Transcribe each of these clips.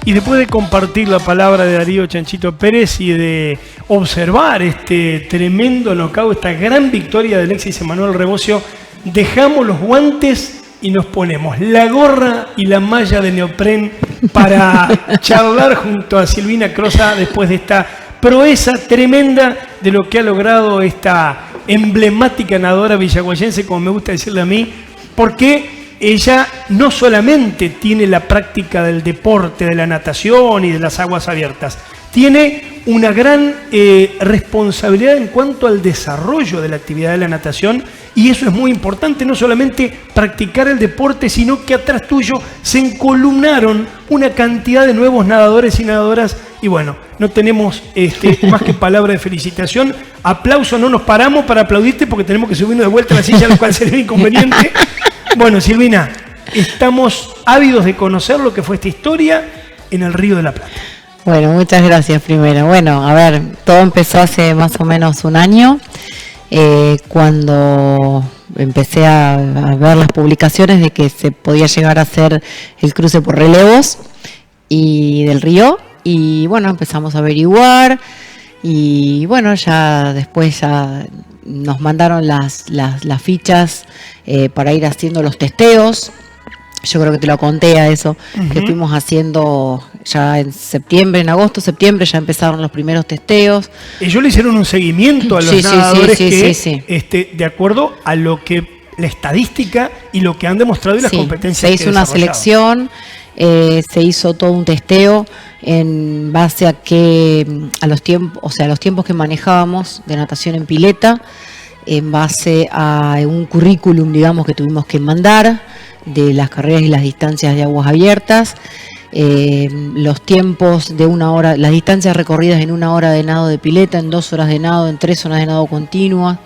Y después de compartir la palabra de Darío Chanchito Pérez y de observar este tremendo knockout, esta gran victoria de Alexis Emanuel Rebocio, dejamos los guantes y nos ponemos la gorra y la malla de neopren para charlar junto a Silvina Crosa después de esta proeza tremenda de lo que ha logrado esta emblemática nadadora villaguayense, como me gusta decirle a mí, porque ella no solamente tiene la práctica del deporte, de la natación y de las aguas abiertas, tiene una gran responsabilidad en cuanto al desarrollo de la actividad de la natación, y eso es muy importante, no solamente practicar el deporte, sino que atrás tuyo se encolumnaron una cantidad de nuevos nadadores y nadadoras, y bueno, no tenemos más que palabra de felicitación, aplauso, no nos paramos para aplaudirte porque tenemos que subirnos de vuelta a la silla, lo cual sería inconveniente. Bueno, Silvina, estamos ávidos de conocer lo que fue esta historia en el Río de la Plata. Bueno, muchas gracias primero. Bueno, a ver, todo empezó hace más o menos un año, cuando empecé a ver las publicaciones de que se podía llegar a hacer el cruce por relevos y del río, y bueno, empezamos a averiguar, y bueno, ya después ya nos mandaron las fichas para ir haciendo los testeos. Yo creo que te lo conté a eso, que fuimos haciendo ya en septiembre, en agosto, septiembre, ya empezaron los primeros testeos. Ellos le hicieron un seguimiento a los nadadores de acuerdo a lo que la estadística y lo que han demostrado y las competencias. Se hizo una selección, se hizo todo un testeo en base a los tiempos, o sea, los tiempos que manejábamos de natación en pileta, en base a un currículum, digamos, que tuvimos que mandar de las carreras y las distancias de aguas abiertas, los tiempos de 1 hora, las distancias recorridas en 1 hora de nado de pileta, en 2 horas de nado, en 3 horas de nado continuas,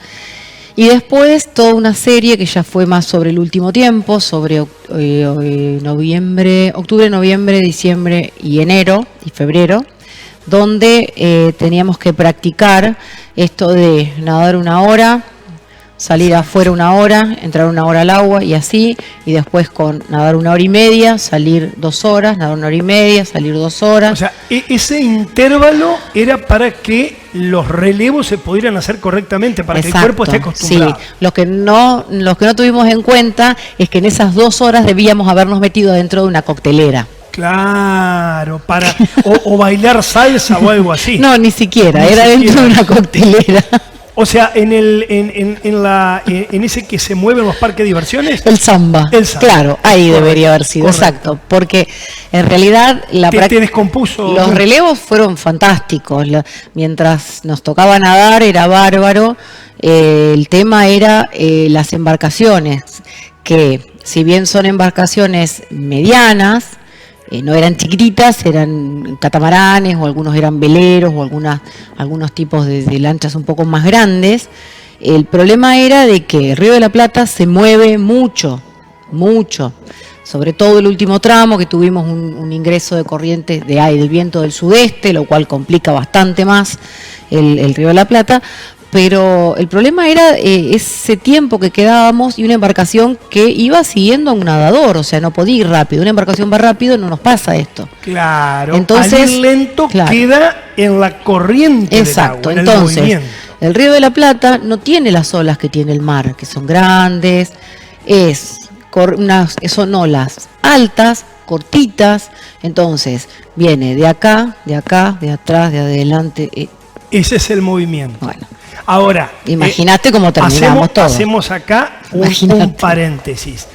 y después toda una serie que ya fue más sobre el último tiempo, sobre octubre, noviembre, diciembre y enero y febrero, donde teníamos que practicar esto de nadar 1 hora, salir afuera 1 hora, entrar 1 hora al agua y así, y después con nadar 1 hora y media, salir 2 horas, nadar 1 hora y media, salir 2 horas. O sea, ese intervalo era para que los relevos se pudieran hacer correctamente, para que el cuerpo esté acostumbrado. Sí, lo que no tuvimos en cuenta es que en esas 2 horas debíamos habernos metido dentro de una coctelera. Claro, o bailar salsa o algo así. No, ni siquiera, era dentro de una coctelera. O sea, en ese que se mueve en los parques de diversiones. El samba. Claro, ahí debería haber sido, exacto. Porque en realidad te descompuso. Los relevos fueron fantásticos. Mientras nos tocaba nadar era bárbaro. El tema era las embarcaciones, que si bien son embarcaciones medianas, no eran chiquititas, eran catamaranes o algunos eran veleros o algunos tipos de lanchas un poco más grandes. El problema era de que el Río de la Plata se mueve mucho, sobre todo el último tramo, que tuvimos un ingreso de corrientes del viento del sudeste, lo cual complica bastante más el Río de la Plata. Pero el problema era ese tiempo que quedábamos y una embarcación que iba siguiendo a un nadador, o sea, no podía ir rápido. Una embarcación va rápido, no nos pasa esto. Claro, entonces, al ir lento queda en la corriente. Exacto, del agua, entonces el Río de la Plata no tiene las olas que tiene el mar, que son grandes, son olas altas, cortitas, entonces viene de acá, de atrás, de adelante. Ese es el movimiento. Bueno. Ahora, imagínate cómo terminamos todo. Hacemos acá un paréntesis.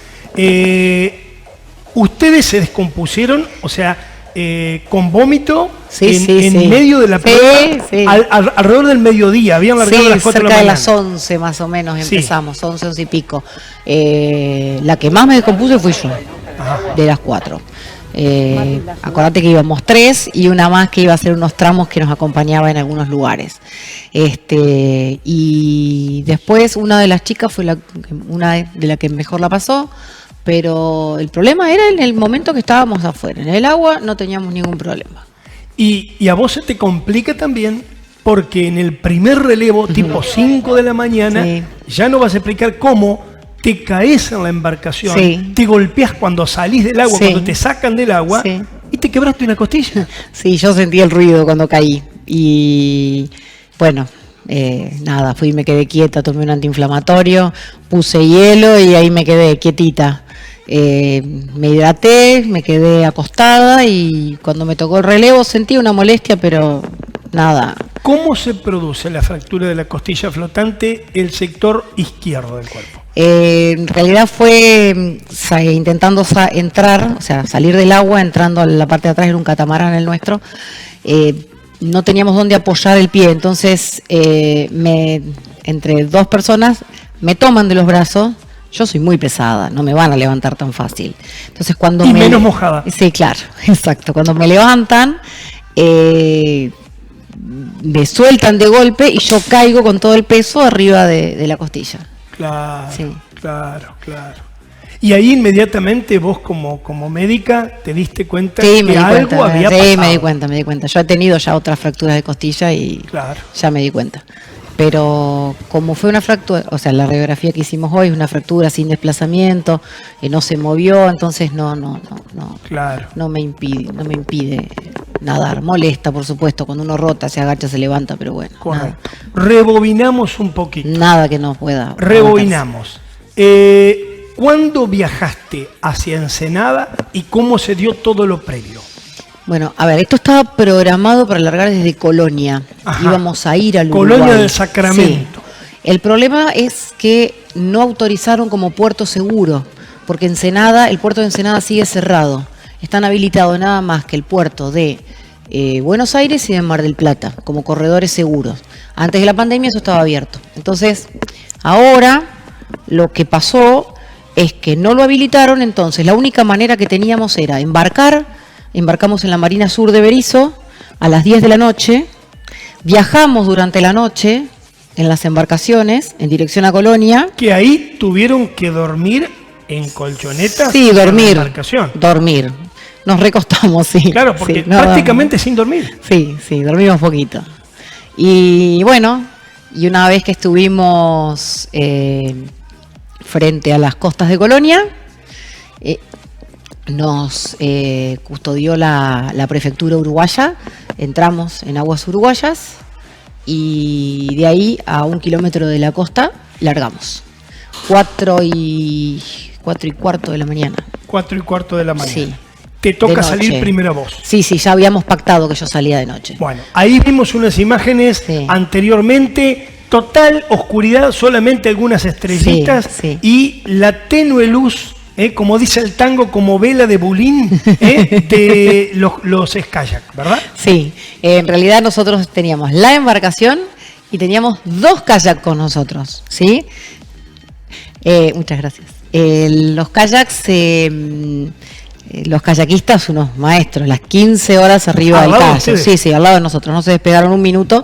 Ustedes se descompusieron, o sea, con vómito en medio de la prueba, alrededor del mediodía, habían largado a las 4 de la mañana. Cerca de las 11 más o menos empezamos, 11 y pico. La que más me descompuse fui yo, de las 4. Acordate que íbamos 3 y una más que iba a hacer unos tramos que nos acompañaba en algunos lugares. Y después una de las chicas fue una de las que mejor la pasó, pero el problema era en el momento que estábamos afuera. En el agua no teníamos ningún problema. Y a vos se te complica también porque en el primer relevo, tipo 5 de la mañana, ya no vas a explicar cómo te caes en la embarcación, te golpeas cuando salís del agua, cuando te sacan del agua, y ¿Y te quebraste una costilla? Sí, yo sentí el ruido cuando caí. Y bueno, nada, fui y me quedé quieta, tomé un antiinflamatorio, puse hielo y ahí me quedé quietita. Me hidraté, me quedé acostada y cuando me tocó el relevo sentí una molestia, pero nada. ¿Cómo se produce la fractura de la costilla flotante el sector izquierdo del cuerpo? En realidad fue intentando entrar, o sea, salir del agua, entrando a la parte de atrás, era un catamarán el nuestro. No teníamos dónde apoyar el pie, entonces entre dos personas me toman de los brazos. Yo soy muy pesada, no me van a levantar tan fácil. Entonces cuando menos mojada. Sí, claro, exacto. Cuando me levantan, me sueltan de golpe y yo caigo con todo el peso arriba de la costilla. Claro, sí. claro. Y ahí inmediatamente vos como médica te diste cuenta que algo había pasado. Sí, me di cuenta. Yo he tenido ya otras fracturas de costilla y ya me di cuenta. Pero como fue una fractura, o sea, la radiografía que hicimos hoy es una fractura sin desplazamiento, no se movió, entonces no me impide nadar. Molesta, por supuesto, cuando uno rota, se agacha, se levanta, pero bueno. Correcto. Rebobinamos un poquito. Nada que no pueda. Rebobinamos. ¿Cuándo viajaste hacia Ensenada y cómo se dio todo lo previo? Bueno, a ver, esto estaba programado para largar desde Colonia. Ajá. Íbamos a ir al Uruguay. Colonia del Sacramento. Sí. El problema es que no autorizaron como puerto seguro, porque Ensenada, el puerto de Ensenada sigue cerrado. Están habilitados nada más que el puerto de Buenos Aires y de Mar del Plata, como corredores seguros. Antes de la pandemia eso estaba abierto. Entonces, ahora lo que pasó es que no lo habilitaron, entonces la única manera que teníamos era embarcamos en la Marina Sur de Berisso a las 10 de la noche, viajamos durante la noche en las embarcaciones en dirección a Colonia. Que ahí tuvieron que dormir en colchonetas. Sí, dormir. Nos recostamos, sí. Claro, porque sí, prácticamente sin dormir. Sí, dormimos poquito. Y bueno, y una vez que estuvimos frente a las costas de Colonia, nos custodió la prefectura uruguaya, entramos en aguas uruguayas y de ahí a 1 kilómetro de la costa largamos. 4:15 de la mañana. 4:15 de la mañana. Sí. Te toca salir primero a vos. Sí, ya habíamos pactado que yo salía de noche. Bueno, ahí vimos unas imágenes anteriormente, total oscuridad, solamente algunas estrellitas y la tenue luz. Como dice el tango, como vela de bulín de los kayak, ¿verdad? Sí, en realidad nosotros teníamos la embarcación y teníamos 2 kayaks con nosotros, ¿sí? Muchas gracias. Los kayaks, los kayakistas, unos maestros, las 15 horas arriba del kayak. Sí, al lado de nosotros, no se despegaron un minuto.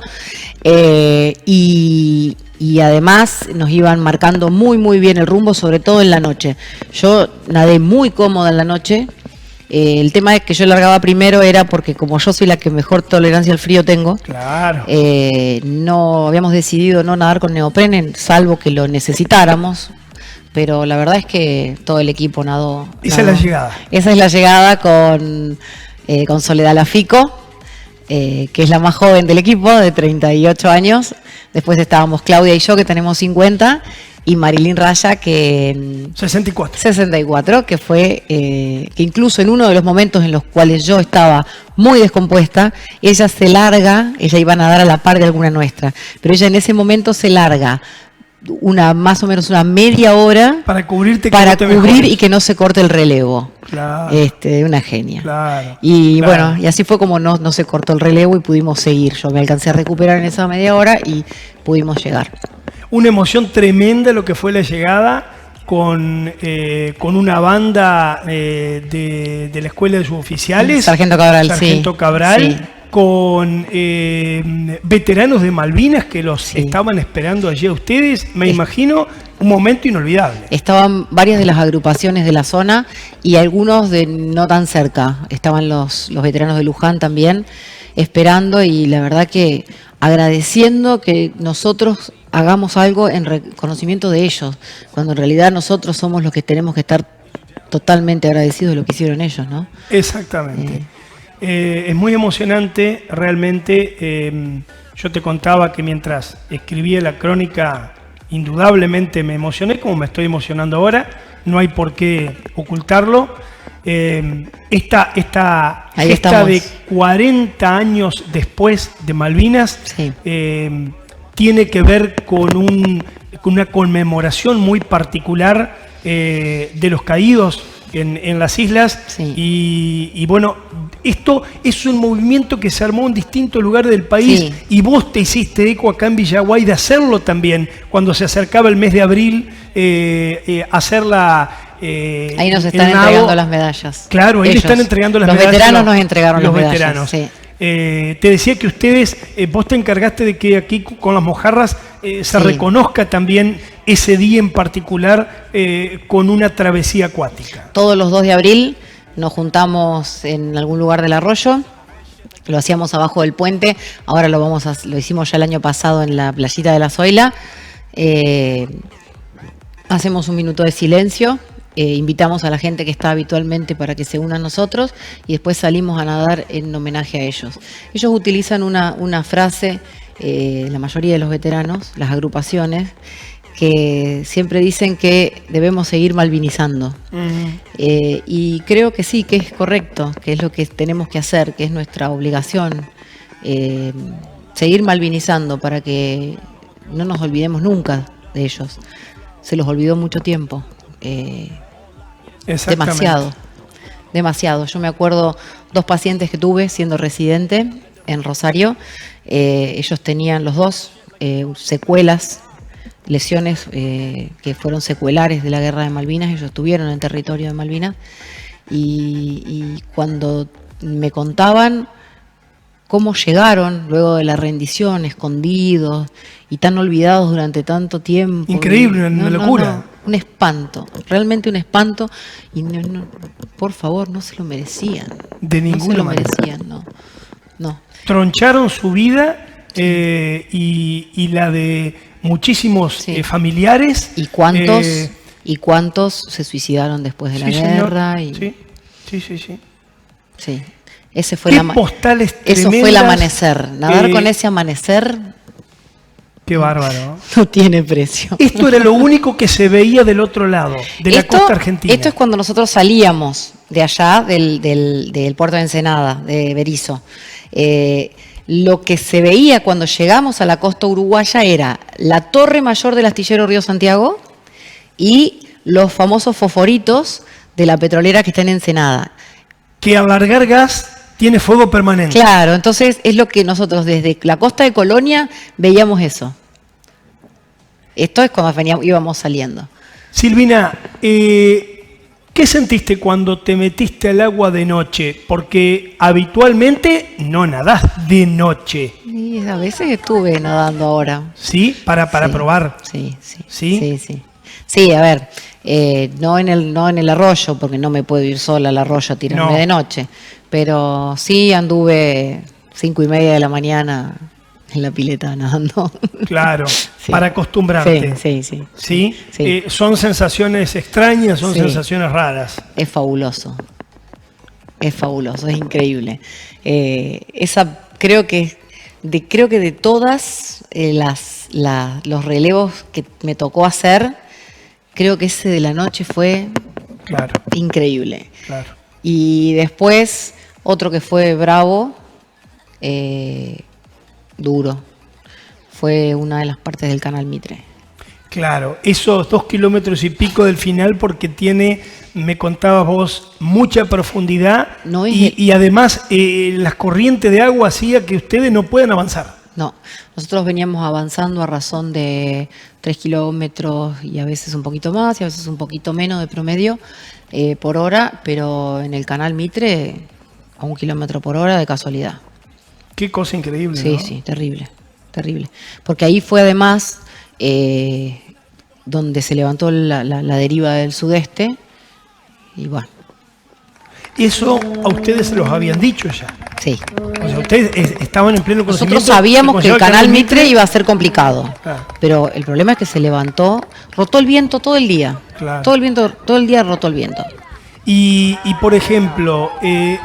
Y además nos iban marcando muy bien el rumbo, sobre todo en la noche. Yo nadé muy cómoda en la noche. El tema es que yo largaba primero era porque como yo soy la que mejor tolerancia al frío tengo, no habíamos decidido no nadar con neopren, salvo que lo necesitáramos. Pero la verdad es que todo el equipo nadó. Esa es la llegada. Esa es la llegada con Soledad Lafico, que es la más joven del equipo, de 38 años. Después estábamos Claudia y yo, que tenemos 50, y Marilyn Raya, que 64, que fue, que incluso en uno de los momentos en los cuales yo estaba muy descompuesta, ella se larga, ella iba a nadar a la par de alguna nuestra, pero ella en ese momento se larga más o menos una media hora para cubrirte, para cubrir y que no se corte el relevo. Claro. Una genia. Claro. Y bueno, y así fue como no se cortó el relevo y pudimos seguir. Yo me alcancé a recuperar en esa media hora y pudimos llegar. Una emoción tremenda lo que fue la llegada con una banda de la Escuela de Suboficiales. Sargento Cabral, sí. Con veteranos de Malvinas que los estaban esperando allí a ustedes, me imagino un momento inolvidable. Estaban varias de las agrupaciones de la zona y algunos de no tan cerca, estaban los veteranos de Luján también esperando, y la verdad que agradeciendo que nosotros hagamos algo en reconocimiento de ellos, cuando en realidad nosotros somos los que tenemos que estar totalmente agradecidos de lo que hicieron ellos, ¿no? Exactamente. Es muy emocionante, realmente. Yo te contaba que mientras escribía la crónica, indudablemente me emocioné, como me estoy emocionando ahora. No hay por qué ocultarlo. Esta gesta de 40 años después de Malvinas, sí, tiene que ver con una conmemoración muy particular de los caídos en las islas. Sí. Y bueno, esto es un movimiento que se armó en distintos lugares del país. Sí. Y vos te hiciste eco acá en Villaguay de hacerlo también cuando se acercaba el mes de abril, hacerla. Ahí nos están entregando las medallas. Claro, ahí le están entregando las medallas. Los veteranos nos entregaron las medallas. Veteranos. Sí. Te decía que ustedes, vos te encargaste de que aquí con las mojarras se reconozca también ese día en particular con una travesía acuática. Todos los 2 de abril nos juntamos en algún lugar del arroyo, lo hacíamos abajo del puente, ahora lo hicimos ya el año pasado en la playita de la Zoila. Hacemos un minuto de silencio. Invitamos a la gente que está habitualmente para que se una a nosotros y después salimos a nadar en homenaje a ellos. Ellos utilizan una frase, la mayoría de los veteranos, las agrupaciones, que siempre dicen que debemos seguir malvinizando. Y creo que sí, que es correcto, que es lo que tenemos que hacer, que es nuestra obligación, seguir malvinizando para que no nos olvidemos nunca de ellos. Se los olvidó mucho tiempo. Demasiado. Yo me acuerdo 2 pacientes que tuve siendo residente en Rosario. Ellos tenían los 2 secuelas, lesiones que fueron secuelares de la guerra de Malvinas. Ellos estuvieron en territorio de Malvinas y cuando me contaban cómo llegaron luego de la rendición, escondidos y tan olvidados durante tanto tiempo. Increíble, una locura. Un espanto, realmente un espanto. Y por favor, no se lo merecían. De ninguna manera. No se lo merecían, no. Troncharon su vida y la de muchísimos familiares. ¿Y cuántos se suicidaron después de la guerra? Sí. Ese fue eso fue el amanecer. Nadar con ese amanecer. Qué bárbaro. No tiene precio. Esto era lo único que se veía del otro lado, de la costa argentina. Esto es cuando nosotros salíamos de allá, del puerto de Ensenada, de Berisso. Lo que se veía cuando llegamos a la costa uruguaya era la torre mayor del astillero Río Santiago y los famosos fosforitos de la petrolera que está en Ensenada. Que al largar gas tiene fuego permanente. Claro, entonces es lo que nosotros desde la costa de Colonia veíamos eso. Esto es cuando íbamos saliendo. Silvina, ¿qué sentiste cuando te metiste al agua de noche? Porque habitualmente no nadás de noche. Sí, a veces estuve nadando ahora. ¿Sí? Para probar. Sí. Sí, a ver, no en el arroyo, porque no me puedo ir sola al arroyo a tirarme de noche. Pero sí anduve 5:30 de la mañana en la pileta nadando. Claro, para acostumbrarte. Sí. Son sensaciones extrañas, son sensaciones raras. Es fabuloso, es increíble. Creo que de todas los relevos que me tocó hacer, creo que ese de la noche fue increíble. Claro. Y después otro que fue bravo, duro, fue una de las partes del Canal Mitre. Claro, esos 2 kilómetros y pico del final, porque tiene, me contabas vos, mucha profundidad y además las corrientes de agua hacía que ustedes no puedan avanzar. No, nosotros veníamos avanzando a razón de 3 kilómetros y a veces un poquito más y a veces un poquito menos de promedio por hora, pero en el Canal Mitre a 1 kilómetro por hora de casualidad. Qué cosa increíble, Sí, ¿no? sí, terrible. Porque ahí fue además donde se levantó la deriva del sudeste y bueno. Eso a ustedes se los habían dicho ya. Sí. O sea, ustedes estaban en pleno conocimiento. Nosotros sabíamos que el Canal Mitre iba a ser complicado. Claro. Pero el problema es que se levantó, rotó el viento todo el día. Claro. Todo el día rotó el viento. Y por ejemplo,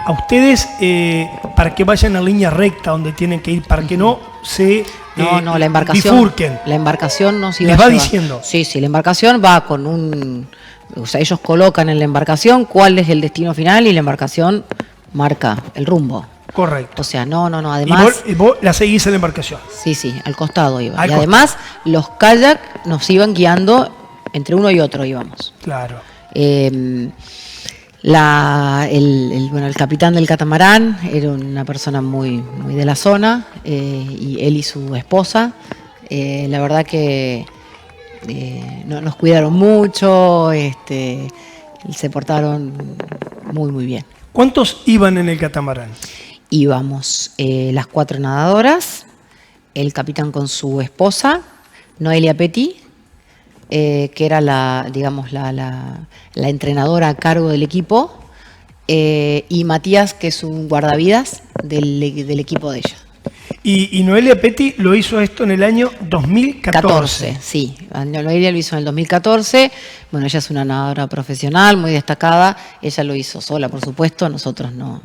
a ustedes, para que vayan en línea recta donde tienen que ir, para que no se la embarcación, bifurquen. La embarcación nos iba Les a va llevar. diciendo. Sí, la embarcación va con o sea, ellos colocan en la embarcación cuál es el destino final y la embarcación marca el rumbo. Correcto. O sea, además... Y vos la seguís en la embarcación. Sí, al costado iba. Al y costado. además los kayak nos iban guiando, entre uno y otro íbamos. Claro. El capitán del catamarán era una persona muy de la zona, y él y su esposa, la verdad que nos cuidaron mucho, se portaron muy bien. ¿Cuántos iban en el catamarán? Íbamos las 4 nadadoras, el capitán con su esposa, Noelia Petty, que era la entrenadora a cargo del equipo, y Matías, que es un guardavidas del equipo de ella. Y Noelia Petty lo hizo esto en el año 2014. Sí. Noelia lo hizo en el 2014. Bueno, ella es una nadadora profesional, muy destacada. Ella lo hizo sola, por supuesto. Nosotros no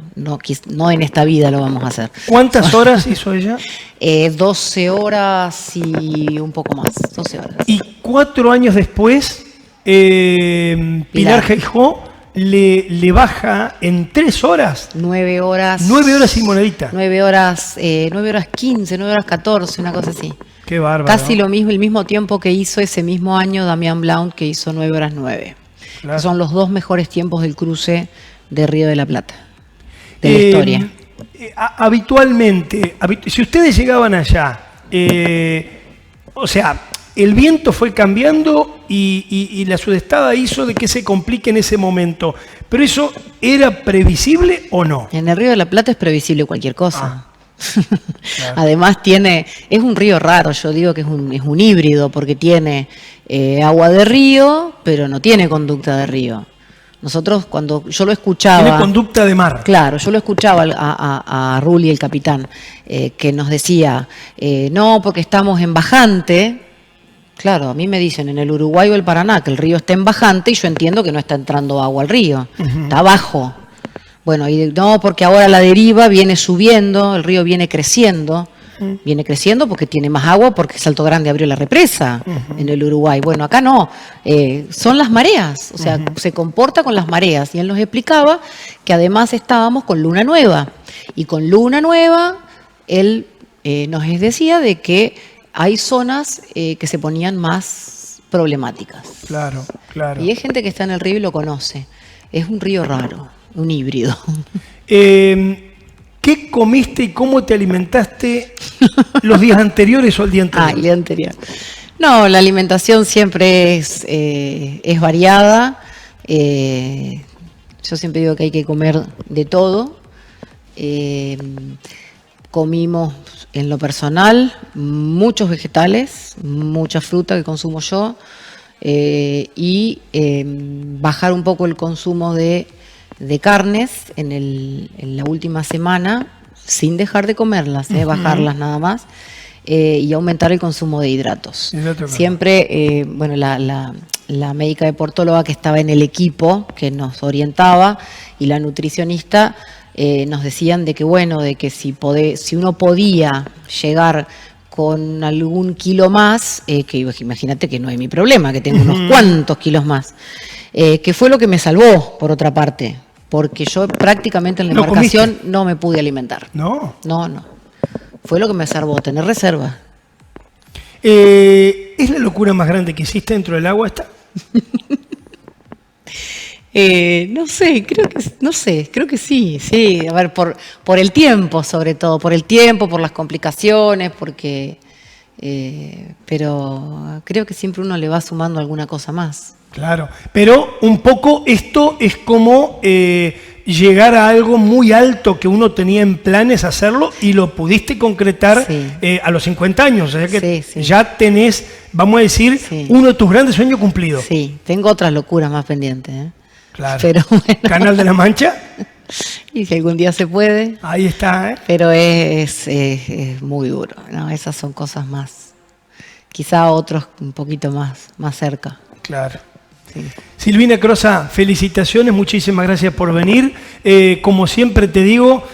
en esta vida lo vamos a hacer. ¿Cuántas horas hizo ella? 12 horas y un poco más. 12 horas. Y 4 años después, Pilar Geijó le baja en 3 horas. 9 horas. 9 horas y monedita. 9 horas 15, 9 horas 14, una cosa así. Qué bárbaro. Casi lo mismo, el mismo tiempo que hizo ese mismo año Damián Blount, que hizo 9 horas 9. Claro. Son los 2 mejores tiempos del cruce de Río de la Plata, de la historia. Habitualmente, si ustedes llegaban allá, o sea, el viento fue cambiando y la sudestada hizo de que se complique en ese momento. ¿Pero eso era previsible o no? En el Río de la Plata es previsible cualquier cosa. Claro. Además es un río raro, yo digo que es un híbrido, porque tiene agua de río, pero no tiene conducta de río. Nosotros, cuando yo lo escuchaba... Tiene conducta de mar. Claro, yo lo escuchaba a Rulli, el capitán, que nos decía, no, porque estamos en bajante. Claro, a mí me dicen en el Uruguay o el Paraná que el río está en bajante y yo entiendo que no está entrando agua al río, está abajo. Bueno, y no, porque ahora la deriva viene subiendo, el río viene creciendo porque tiene más agua, porque Salto Grande abrió la represa en el Uruguay. Bueno, acá no, son las mareas, o sea, se comporta con las mareas. Y él nos explicaba que además estábamos con luna nueva. Y con luna nueva, él nos decía de que hay zonas que se ponían más problemáticas. Claro. Y hay gente que está en el río y lo conoce. Es un río raro, un híbrido. ¿Qué comiste y cómo te alimentaste los días anteriores o el día anterior? El día anterior. No, la alimentación siempre es variada. Yo siempre digo que hay que comer de todo. Comimos, en lo personal, muchos vegetales, mucha fruta que consumo yo, y bajar un poco el consumo de carnes en la última semana, sin dejar de comerlas, bajarlas nada más, y aumentar el consumo de hidratos. Siempre, la médica deportóloga que estaba en el equipo, que nos orientaba, y la nutricionista, nos decían de que si uno podía llegar con algún kilo más, que imagínate que no es mi problema, que tengo unos cuantos kilos más, que fue lo que me salvó, por otra parte, porque yo prácticamente en la embarcación no me pude alimentar. No. Fue lo que me salvó, tener reserva. ¿Es la locura más grande que hiciste dentro del agua esta? No sé, creo que sí, a ver, por el tiempo, sobre todo, por las complicaciones, porque pero creo que siempre uno le va sumando alguna cosa más. Claro, pero un poco esto es como llegar a algo muy alto que uno tenía en planes hacerlo y lo pudiste concretar a los 50 años, o sea que ya tenés, vamos a decir, uno de tus grandes sueños cumplidos. Sí, tengo otras locuras más pendientes, Claro. Pero bueno. ¿Canal de la Mancha? Y si algún día se puede. Ahí está, Pero es muy duro, ¿no? Esas son cosas más, quizá otros un poquito más cerca. Claro. Sí. Silvina Crosa, felicitaciones, muchísimas gracias por venir. Como siempre te digo,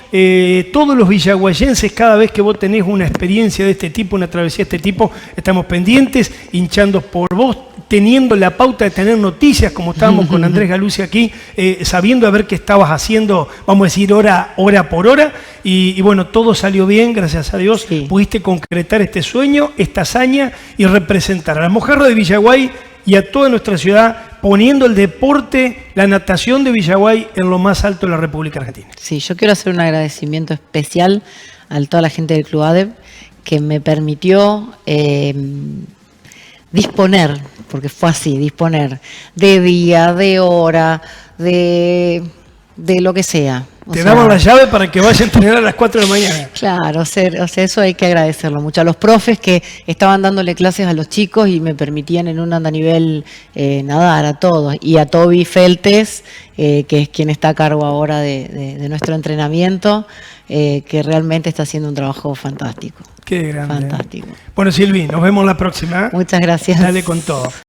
todos los villaguayenses, cada vez que vos tenés una experiencia de este tipo, una travesía de este tipo, estamos pendientes, hinchando por vos, teniendo la pauta de tener noticias, como estábamos con Andrés Galuzzi aquí, sabiendo a ver qué estabas haciendo, vamos a decir, hora por hora. Y bueno, todo salió bien, gracias a Dios. Sí. Pudiste concretar este sueño, esta hazaña y representar a las Mojarras de Villaguay y a toda nuestra ciudad, poniendo el deporte, la natación de Villaguay en lo más alto de la República Argentina. Sí, yo quiero hacer un agradecimiento especial a toda la gente del Club ADEP que me permitió disponer, porque fue así, disponer de día, de hora, de lo que sea. Te damos la llave para que vayas a entrenar a las 4 de la mañana. Claro, o sea, eso hay que agradecerlo mucho. A los profes que estaban dándole clases a los chicos y me permitían en un andanivel nadar a todos. Y a Toby Feltes, que es quien está a cargo ahora de nuestro entrenamiento, que realmente está haciendo un trabajo fantástico. Qué grande. Fantástico. Bueno, Silvi, nos vemos la próxima. Muchas gracias. Dale con todo.